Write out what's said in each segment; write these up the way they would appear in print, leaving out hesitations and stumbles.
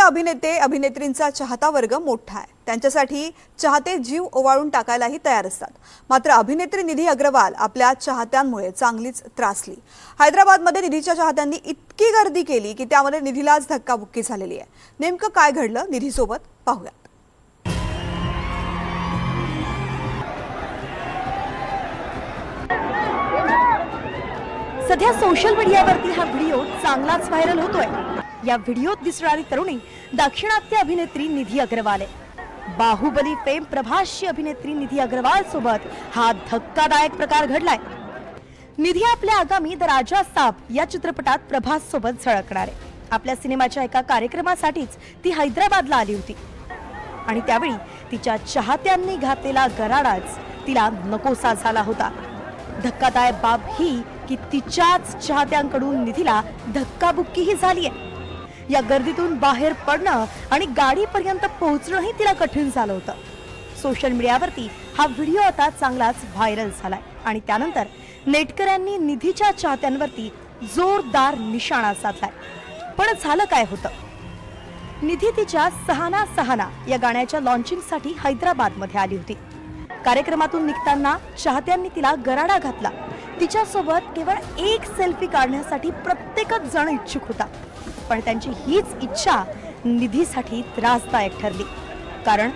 चाहते अभिनेते अभिनेत्रींचा चाहता वर्ग मोठा आहे। त्यांच्यासाठी चाहते जीव ओवाळून टाकायलाही तयार असतात। मात्र अभिनेत्री निधी अग्रवाल आपल्या चाहत्यांमुळे चांगलीच त्रासली। हैदराबादमध्ये निधीच्या चाहत्यांनी इतकी गर्दी केली की त्यामध्ये निधीलाच धक्काबुक्की झालेली आहे। नेमकं काय घडलं निधीसोबत पाहूया। सध्या सोशल मीडियावरती हा व्हिडिओ चांगलाच व्हायरल होतोय। या व्हिडिओत दिसणारी तरुणी दाक्षिणात्य अभिनेत्री निधी अग्रवाल आहे। बाहुबली फेम प्रभासची अभिनेत्री निधी अग्रवाल सोबत हा धक्कादायक प्रकार घडलाय। निधी आपल्या आगामी द राजा साब या चित्रपटात प्रभास सोबत झळकणार आहे। आपल्या सिनेमाच्या एका कार्यक्रमासाठीच ती हैदराबादला आली होती आणि त्यावेळी तिच्या चाहत्यांनी घातलेला गराडाच तिला नकोसा झाला होता। धक्कादायक बाब ही की तिच्याच चाहत्यांकडून निधीला धक्काबुक्कीही झाली आहे। या गर्दीतून बाहेर पडणं आणि गाडीपर्यंत पोहोचणंही तिला कठीण झालं होतं। सोशल मीडियावरती हा व्हिडिओ आता चांगलाच व्हायरल झालाय आणि त्यानंतर नेटकऱ्यांनी निधीच्या चाहत्यांवरती जोरदार निशाणा साधलाय। पण झालं काय होतं? निधी तिच्या सहाना सहाना या गाण्याच्या लॉन्चिंगसाठी हैदराबादमध्ये आली होती। कार्यक्रमातून निघताना चाहत्यांनी तिला गराडा घातला। तिच्यासोबत केवळ एक सेल्फी काढण्यासाठी प्रत्येकच जण इच्छुक होता, पण त्यांची हीच इच्छा निधीसाठी त्रासदायक ठरली, कारण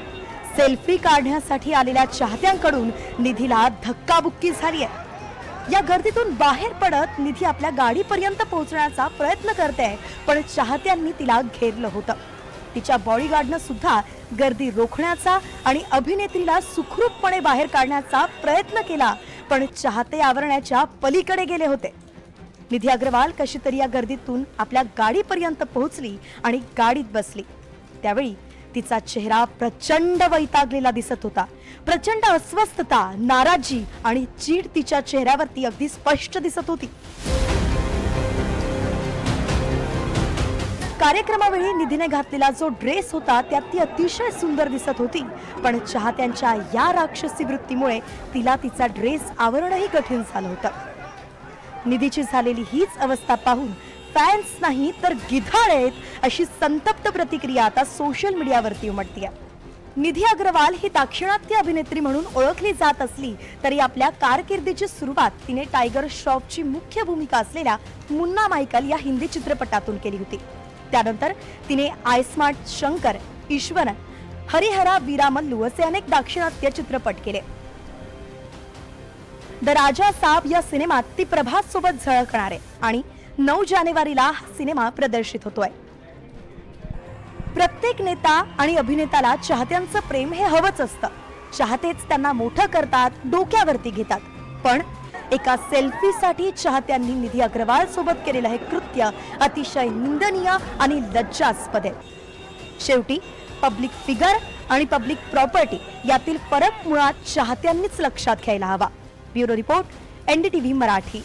सेल्फी काढण्यासाठी आलेल्या चाहत्यांकडून निधीला धक्काबुक्की झाली आहे। या गर्दीतून बाहेर पडत निधी आपल्या गाडीपर्यंत पोहोचण्याचा प्रयत्न करते, पण चाहत्यांनी तिला घेरलं होतं। तिच्या बॉडीगार्डनं सुद्धा गर्दी रोखण्याचा आणि अभिनेत्रीला सुखरूपपणे बाहेर काढण्याचा प्रयत्न केला, पण चाहते आवरण्याच्या पलीकडे गेले होते। निधी अग्रवाल कशी तरी या गर्दीतून आपल्या गाडीपर्यंत पोहोचली आणि गाडीत बसली। त्यावेळी तिचा चेहरा प्रचंड वैतागलेला दिसत होता। प्रचंड अस्वस्थता, नाराजी आणि चीड तिच्या चेहऱ्यावरती अगदी स्पष्ट दिसत होती। कार्यक्रमावेळी निधीने घातलेला जो ड्रेस होता त्यात ती अतिशय सुंदर दिसत होती, पण चाहत्यांच्या या राक्षसी वृत्तीमुळे तिला तिचा ड्रेस आवरणंही कठीण झालं होतं। निधीची झालेली हीच अवस्था पाहून फॅन्स नाही तर गिधाड आहेत अशी संतप्त प्रतिक्रिया आता सोशल मीडियावरती उमटतीये। निधी अग्रवाल ही दाक्षिणात्य अभिनेत्री म्हणून ओळखली जात असली तरी आपल्या कारकिर्दीची सुरुवात तिने टायगर श्रॉफची मुख्य भूमिका असलेल्या मुन्ना मायकल या हिंदी चित्रपटातून केली होती। त्यानंतर तिने आय स्मार्ट शंकर, ईश्वर, हरिहरा वीरामल्लू असे अनेक दाक्षिणात्य चित्रपट केले। द राजा साब या सिनेमात ती प्रभास सोबत झळकणार आहे आणि 9 जानेवारीला हा सिनेमा प्रदर्शित होतोय। प्रत्येक नेता आणि अभिनेत्याला चाहत्यांचं प्रेम हे हवंच असतं। चाहतेच त्यांना मोठं करतात, डोक्यावरती घेतात, पण एका सेल्फीसाठी चाहत्यांनी निधी अग्रवाल सोबत केलेलं हे कृत्य अतिशय निंदनीय आणि लज्जास्पद आहे। शेवटी पब्लिक फिगर आणि पब्लिक प्रॉपर्टी यातील फरक मुळात चाहत्यांनीच लक्षात घ्यायला हवा। Bureau report, NDTV Marathi.